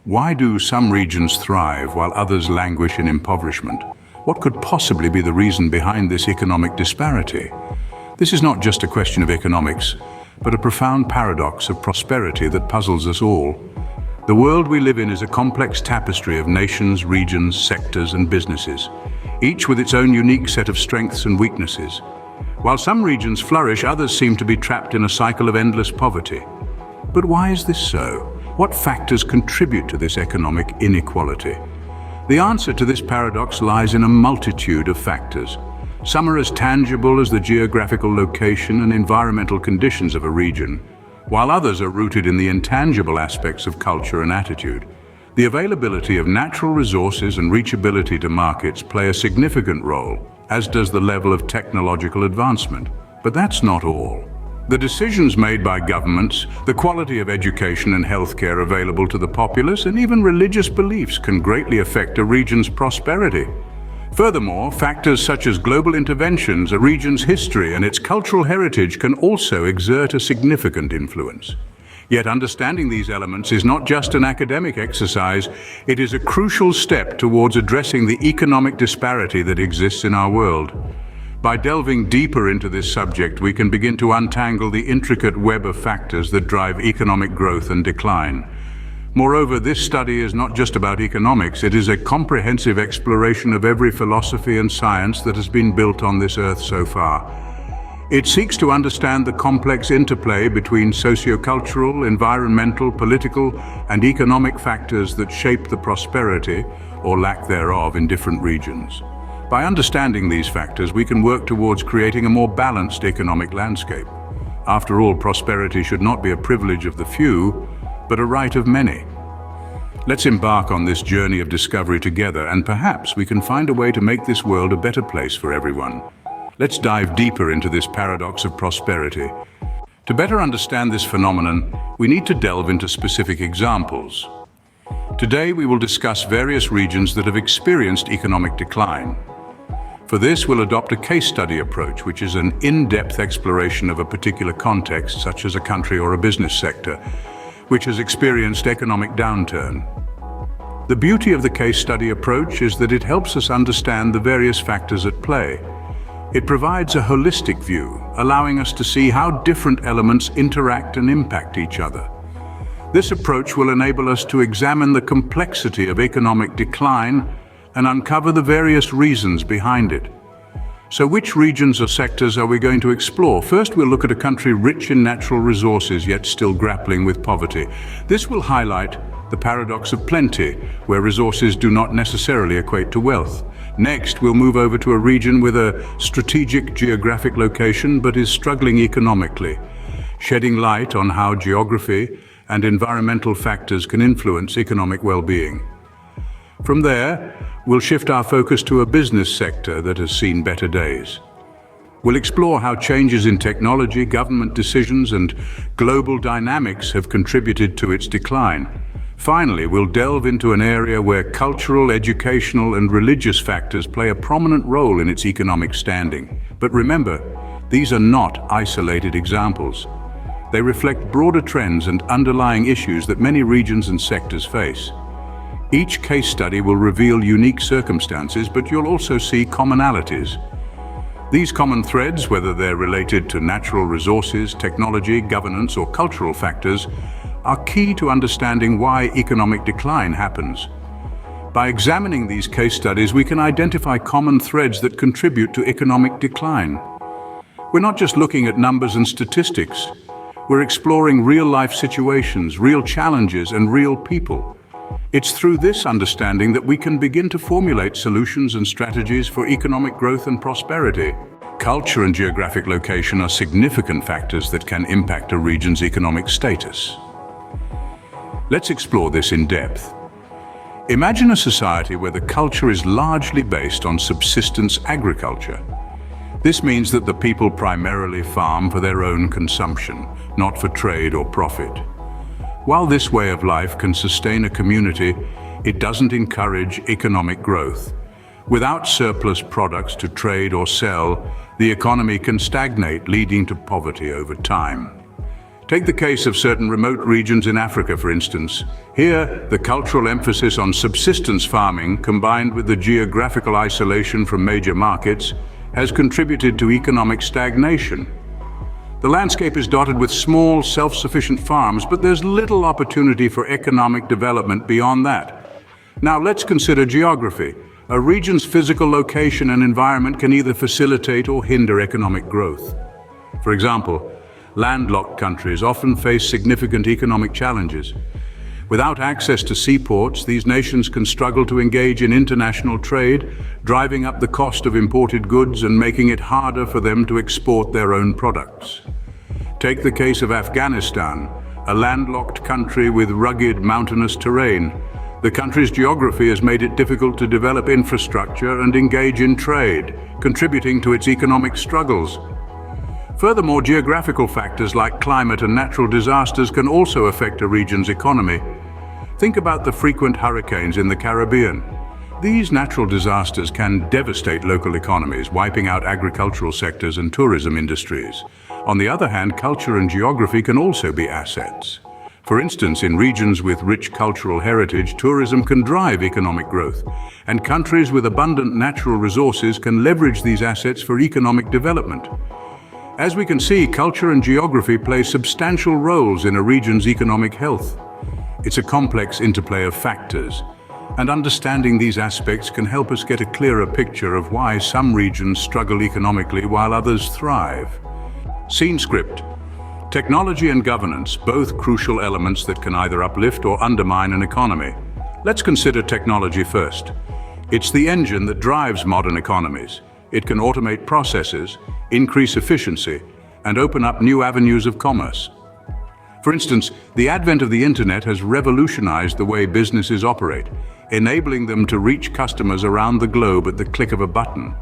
Why do some regions thrive while others languish in impoverishment? What could possibly be the reason behind this economic disparity? This is not just a question of economics, but a profound paradox of prosperity that puzzles us all. The world we live in is a complex tapestry of nations, regions, sectors, and businesses, each with its own unique set of strengths and weaknesses. While some regions flourish, others seem to be trapped in a cycle of endless poverty. But why is this so? What factors contribute to this economic inequality? The answer to this paradox lies in a multitude of factors. Some are as tangible as the geographical location and environmental conditions of a region, while others are rooted in the intangible aspects of culture and attitude. The availability of natural resources and reachability to markets play a significant role, as does the level of technological advancement. But that's not all. The decisions made by governments, the quality of education and healthcare available to the populace, and even religious beliefs can greatly affect a region's prosperity. Furthermore, factors such as global interventions, a region's history, and its cultural heritage can also exert a significant influence. Yet understanding these elements is not just an academic exercise, it is a crucial step towards addressing the economic disparity that exists in our world. By delving deeper into this subject, we can begin to untangle the intricate web of factors that drive economic growth and decline. Moreover, this study is not just about economics, it is a comprehensive exploration of every philosophy and science that has been built on this earth so far. It seeks to understand the complex interplay between sociocultural, environmental, political, and economic factors that shape the prosperity, or lack thereof, in different regions. By understanding these factors, we can work towards creating a more balanced economic landscape. After all, prosperity should not be a privilege of the few, but a right of many. Let's embark on this journey of discovery together, and perhaps we can find a way to make this world a better place for everyone. Let's dive deeper into this paradox of prosperity. To better understand this phenomenon, we need to delve into specific examples. Today, we will discuss various regions that have experienced economic decline. For this, we'll adopt a case study approach, which is an in-depth exploration of a particular context, such as a country or a business sector, which has experienced economic downturn. The beauty of the case study approach is that it helps us understand the various factors at play. It provides a holistic view, allowing us to see how different elements interact and impact each other. This approach will enable us to examine the complexity of economic decline and uncover the various reasons behind it. So which regions or sectors are we going to explore? First, we'll look at a country rich in natural resources yet still grappling with poverty. This will highlight the paradox of plenty, where resources do not necessarily equate to wealth. Next, we'll move over to a region with a strategic geographic location but is struggling economically, shedding light on how geography and environmental factors can influence economic well-being. From there, we'll shift our focus to a business sector that has seen better days. We'll explore how changes in technology, government decisions, and global dynamics have contributed to its decline. Finally, we'll delve into an area where cultural, educational, and religious factors play a prominent role in its economic standing. But remember, these are not isolated examples. They reflect broader trends and underlying issues that many regions and sectors face. Each case study will reveal unique circumstances, but you'll also see commonalities. These common threads, whether they're related to natural resources, technology, governance, or cultural factors, are key to understanding why economic decline happens. By examining these case studies, we can identify common threads that contribute to economic decline. We're not just looking at numbers and statistics. We're exploring real-life situations, real challenges, and real people. It's through this understanding that we can begin to formulate solutions and strategies for economic growth and prosperity. Culture and geographic location are significant factors that can impact a region's economic status. Let's explore this in depth. Imagine a society where the culture is largely based on subsistence agriculture. This means that the people primarily farm for their own consumption, not for trade or profit. While this way of life can sustain a community, it doesn't encourage economic growth. Without surplus products to trade or sell, the economy can stagnate, leading to poverty over time. Take the case of certain remote regions in Africa, for instance. Here, the cultural emphasis on subsistence farming, combined with the geographical isolation from major markets, has contributed to economic stagnation. The landscape is dotted with small, self-sufficient farms, but there's little opportunity for economic development beyond that. Now let's consider geography. A region's physical location and environment can either facilitate or hinder economic growth. For example, landlocked countries often face significant economic challenges. Without access to seaports, these nations can struggle to engage in international trade, driving up the cost of imported goods and making it harder for them to export their own products. Take the case of Afghanistan, a landlocked country with rugged mountainous terrain. The country's geography has made it difficult to develop infrastructure and engage in trade, contributing to its economic struggles. Furthermore, geographical factors like climate and natural disasters can also affect a region's economy. Think about the frequent hurricanes in the Caribbean. These natural disasters can devastate local economies, wiping out agricultural sectors and tourism industries. On the other hand, culture and geography can also be assets. For instance, in regions with rich cultural heritage, tourism can drive economic growth, and countries with abundant natural resources can leverage these assets for economic development. As we can see, culture and geography play substantial roles in a region's economic health. It's a complex interplay of factors, and understanding these aspects can help us get a clearer picture of why some regions struggle economically while others thrive. Scene script. Technology and governance, both crucial elements that can either uplift or undermine an economy. Let's consider technology first. It's the engine that drives modern economies. It can automate processes, increase efficiency, and open up new avenues of commerce. For instance, the advent of the internet has revolutionized the way businesses operate, enabling them to reach customers around the globe at the click of a button.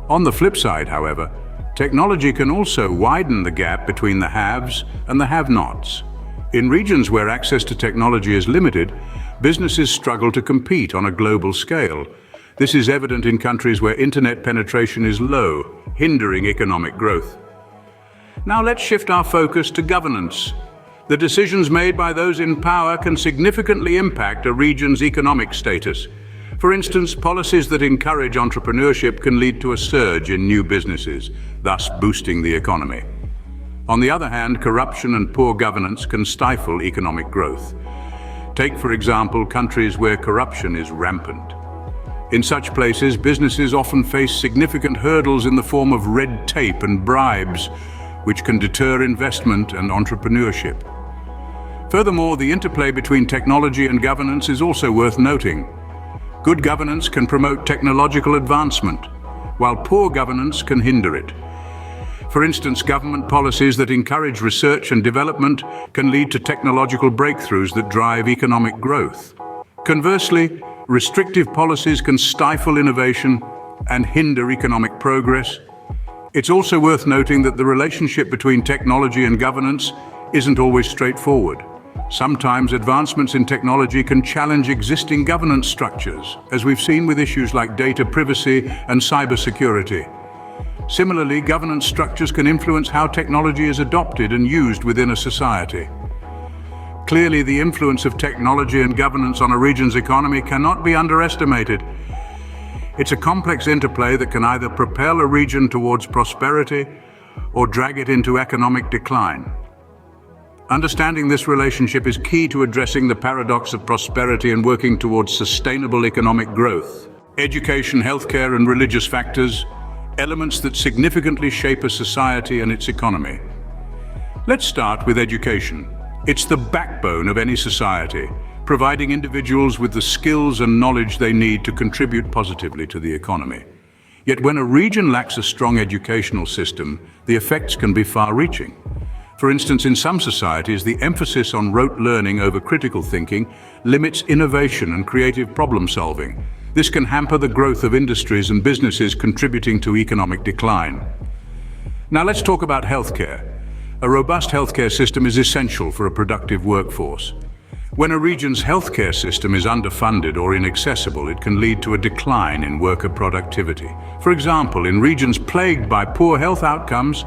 On the flip side, however, technology can also widen the gap between the haves and the have-nots. In regions where access to technology is limited, businesses struggle to compete on a global scale. This is evident in countries where internet penetration is low, hindering economic growth. Now let's shift our focus to governance. The decisions made by those in power can significantly impact a region's economic status. For instance, policies that encourage entrepreneurship can lead to a surge in new businesses, thus boosting the economy. On the other hand, corruption and poor governance can stifle economic growth. Take, for example, countries where corruption is rampant. In such places, businesses often face significant hurdles in the form of red tape and bribes, which can deter investment and entrepreneurship. Furthermore, the interplay between technology and governance is also worth noting. Good governance can promote technological advancement, while poor governance can hinder it. For instance, government policies that encourage research and development can lead to technological breakthroughs that drive economic growth. Conversely, restrictive policies can stifle innovation and hinder economic progress. It's also worth noting that the relationship between technology and governance isn't always straightforward. Sometimes advancements in technology can challenge existing governance structures, as we've seen with issues like data privacy and cybersecurity. Similarly, governance structures can influence how technology is adopted and used within a society. Clearly, the influence of technology and governance on a region's economy cannot be underestimated. It's a complex interplay that can either propel a region towards prosperity or drag it into economic decline. Understanding this relationship is key to addressing the paradox of prosperity and working towards sustainable economic growth. Education, healthcare, and religious factors, elements that significantly shape a society and its economy. Let's start with education. It's the backbone of any society, providing individuals with the skills and knowledge they need to contribute positively to the economy. Yet when a region lacks a strong educational system, the effects can be far-reaching. For instance, in some societies, the emphasis on rote learning over critical thinking limits innovation and creative problem-solving. This can hamper the growth of industries and businesses, contributing to economic decline. Now let's talk about healthcare. A robust healthcare system is essential for a productive workforce. When a region's healthcare system is underfunded or inaccessible, it can lead to a decline in worker productivity. For example, in regions plagued by poor health outcomes,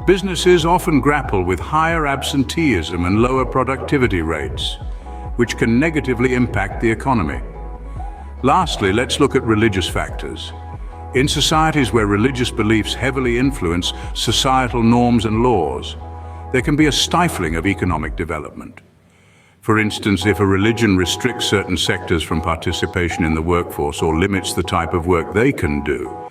Businesses often grapple with higher absenteeism and lower productivity rates, which can negatively impact the economy. Lastly, let's look at religious factors. In societies where religious beliefs heavily influence societal norms and laws, there can be a stifling of economic development. For instance, if a religion restricts certain sectors from participation in the workforce or limits the type of work they can do,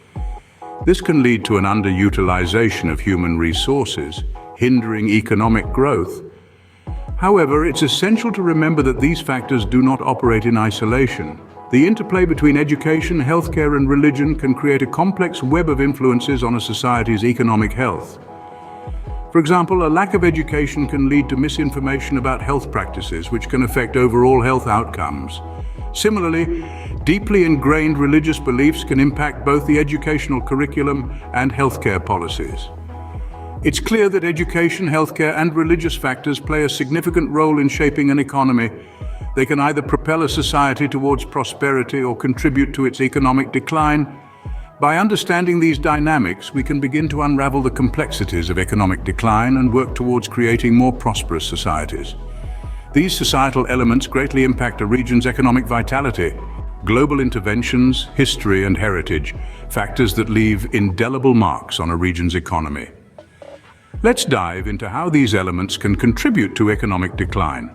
this can lead to an underutilization of human resources, hindering economic growth. However, it's essential to remember that these factors do not operate in isolation. The interplay between education, healthcare, and religion can create a complex web of influences on a society's economic health. For example, a lack of education can lead to misinformation about health practices, which can affect overall health outcomes. Similarly, deeply ingrained religious beliefs can impact both the educational curriculum and healthcare policies. It's clear that education, healthcare, and religious factors play a significant role in shaping an economy. They can either propel a society towards prosperity or contribute to its economic decline. By understanding these dynamics, we can begin to unravel the complexities of economic decline and work towards creating more prosperous societies. These societal elements greatly impact a region's economic vitality. Global interventions, history, and heritage, factors that leave indelible marks on a region's economy. Let's dive into how these elements can contribute to economic decline.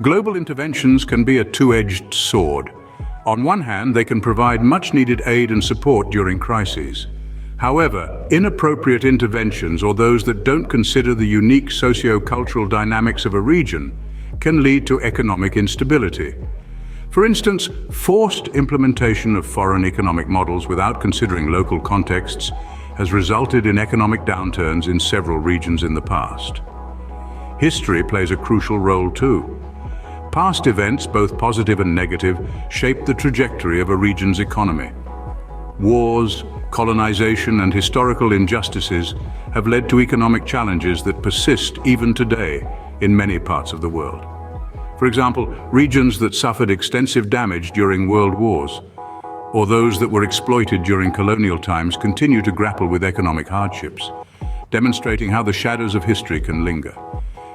Global interventions can be a two-edged sword. On one hand, they can provide much-needed aid and support during crises. However, inappropriate interventions, or those that don't consider the unique socio-cultural dynamics of a region, can lead to economic instability. For instance, forced implementation of foreign economic models without considering local contexts has resulted in economic downturns in several regions in the past. History plays a crucial role too. Past events, both positive and negative, shape the trajectory of a region's economy. Wars, colonization, and historical injustices have led to economic challenges that persist even today in many parts of the world. For example, regions that suffered extensive damage during world wars, or those that were exploited during colonial times, continue to grapple with economic hardships, demonstrating how the shadows of history can linger.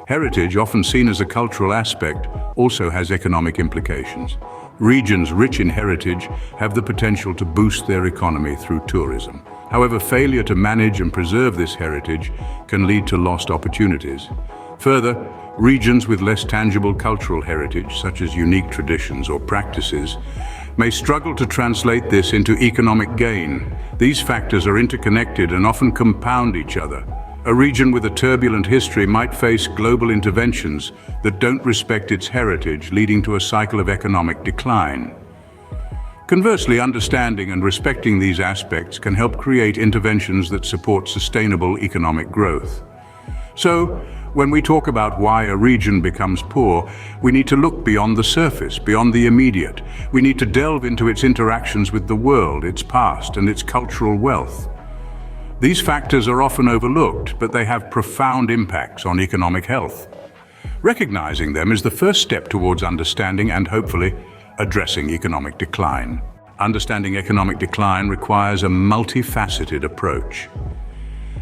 Heritage, often seen as a cultural aspect, also has economic implications. Regions rich in heritage have the potential to boost their economy through tourism. However, failure to manage and preserve this heritage can lead to lost opportunities. Further, regions with less tangible cultural heritage, such as unique traditions or practices, may struggle to translate this into economic gain. These factors are interconnected and often compound each other. A region with a turbulent history might face global interventions that don't respect its heritage, leading to a cycle of economic decline. Conversely, understanding and respecting these aspects can help create interventions that support sustainable economic growth. So, when we talk about why a region becomes poor, we need to look beyond the surface, beyond the immediate. We need to delve into its interactions with the world, its past, and its cultural wealth. These factors are often overlooked, but they have profound impacts on economic health. Recognizing them is the first step towards understanding and, hopefully, addressing economic decline. Understanding economic decline requires a multifaceted approach.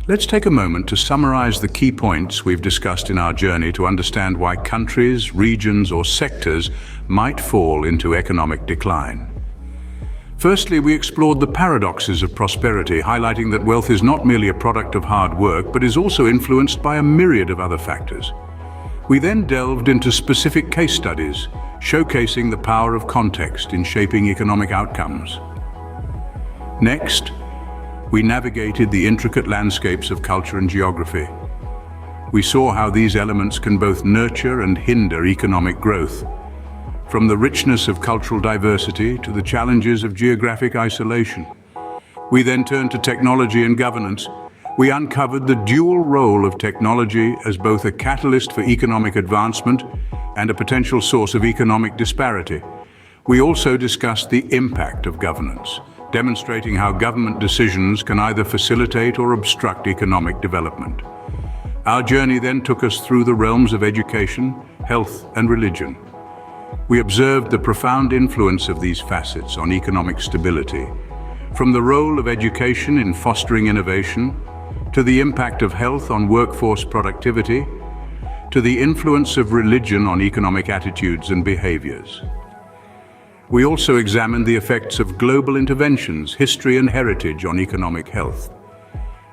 Let's take a moment to summarize the key points we've discussed in our journey to understand why countries, regions, or sectors might fall into economic decline. Firstly, we explored the paradoxes of prosperity, highlighting that wealth is not merely a product of hard work, but is also influenced by a myriad of other factors. We then delved into specific case studies, showcasing the power of context in shaping economic outcomes. Next, we navigated the intricate landscapes of culture and geography. We saw how these elements can both nurture and hinder economic growth. From the richness of cultural diversity to the challenges of geographic isolation. We then turned to technology and governance. We uncovered the dual role of technology as both a catalyst for economic advancement and a potential source of economic disparity. We also discussed the impact of governance, demonstrating how government decisions can either facilitate or obstruct economic development. Our journey then took us through the realms of education, health, and religion. We observed the profound influence of these facets on economic stability, from the role of education in fostering innovation to the impact of health on workforce productivity, to the influence of religion on economic attitudes and behaviors. We also examined the effects of global interventions, history and heritage on economic health.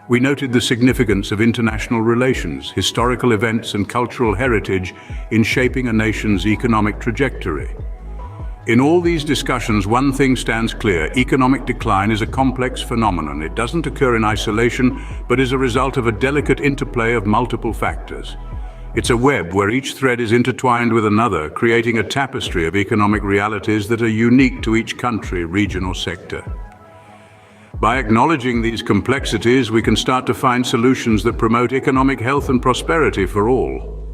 We noted the significance of international relations, historical events and cultural heritage in shaping a nation's economic trajectory. In all these discussions, one thing stands clear: economic decline is a complex phenomenon. It doesn't occur in isolation, but is a result of a delicate interplay of multiple factors. It's a web where each thread is intertwined with another, creating a tapestry of economic realities that are unique to each country, region, or sector. By acknowledging these complexities, we can start to find solutions that promote economic health and prosperity for all.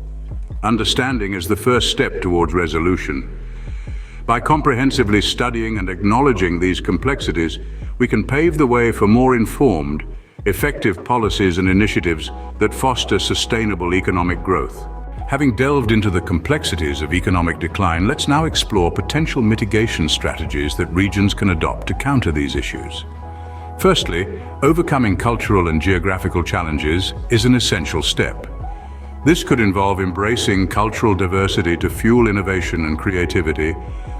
Understanding is the first step towards resolution. By comprehensively studying and acknowledging these complexities, we can pave the way for more informed, effective policies and initiatives that foster sustainable economic growth. Having delved into the complexities of economic decline, let's now explore potential mitigation strategies that regions can adopt to counter these issues. Firstly, overcoming cultural and geographical challenges is an essential step. This could involve embracing cultural diversity to fuel innovation and creativity,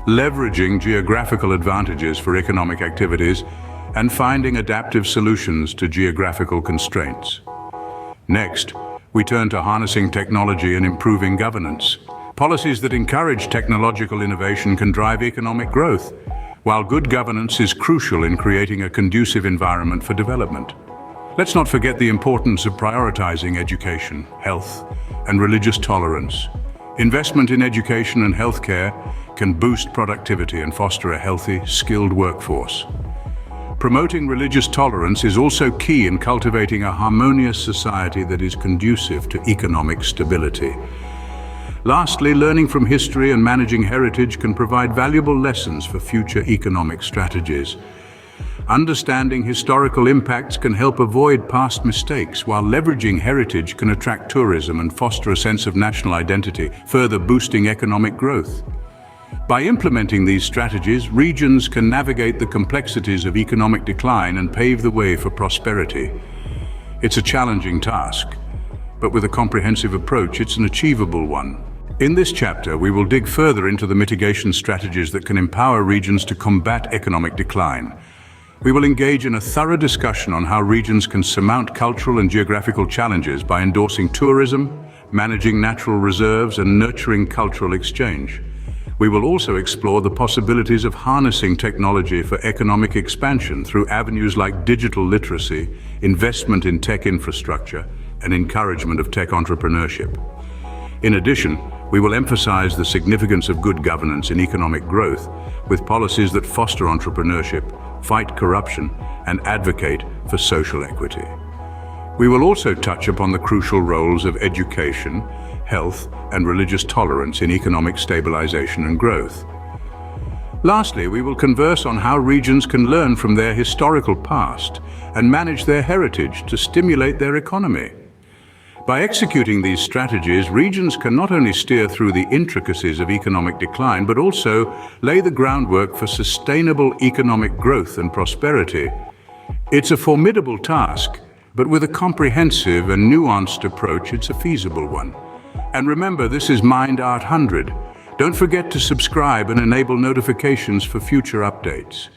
leveraging geographical advantages for economic activities, and finding adaptive solutions to geographical constraints. Next, we turn to harnessing technology and improving governance. Policies that encourage technological innovation can drive economic growth, while good governance is crucial in creating a conducive environment for development. Let's not forget the importance of prioritizing education, health, and religious tolerance. Investment in education and healthcare can boost productivity and foster a healthy, skilled workforce. Promoting religious tolerance is also key in cultivating a harmonious society that is conducive to economic stability. Lastly, learning from history and managing heritage can provide valuable lessons for future economic strategies. Understanding historical impacts can help avoid past mistakes, while leveraging heritage can attract tourism and foster a sense of national identity, further boosting economic growth. By implementing these strategies, regions can navigate the complexities of economic decline and pave the way for prosperity. It's a challenging task, but with a comprehensive approach, it's an achievable one. In this chapter, we will dig further into the mitigation strategies that can empower regions to combat economic decline. We will engage in a thorough discussion on how regions can surmount cultural and geographical challenges by endorsing tourism, managing natural reserves, and nurturing cultural exchange. We will also explore the possibilities of harnessing technology for economic expansion through avenues like digital literacy, investment in tech infrastructure, and encouragement of tech entrepreneurship. In addition, we will emphasize the significance of good governance in economic growth, with policies that foster entrepreneurship, fight corruption, and advocate for social equity. We will also touch upon the crucial roles of education, health, and religious tolerance in economic stabilization and growth. Lastly, we will converse on how regions can learn from their historical past and manage their heritage to stimulate their economy. By executing these strategies, regions can not only steer through the intricacies of economic decline, but also lay the groundwork for sustainable economic growth and prosperity. It's a formidable task, but with a comprehensive and nuanced approach, it's a feasible one. And remember, this is Mind Art 100. Don't forget to subscribe and enable notifications for future updates.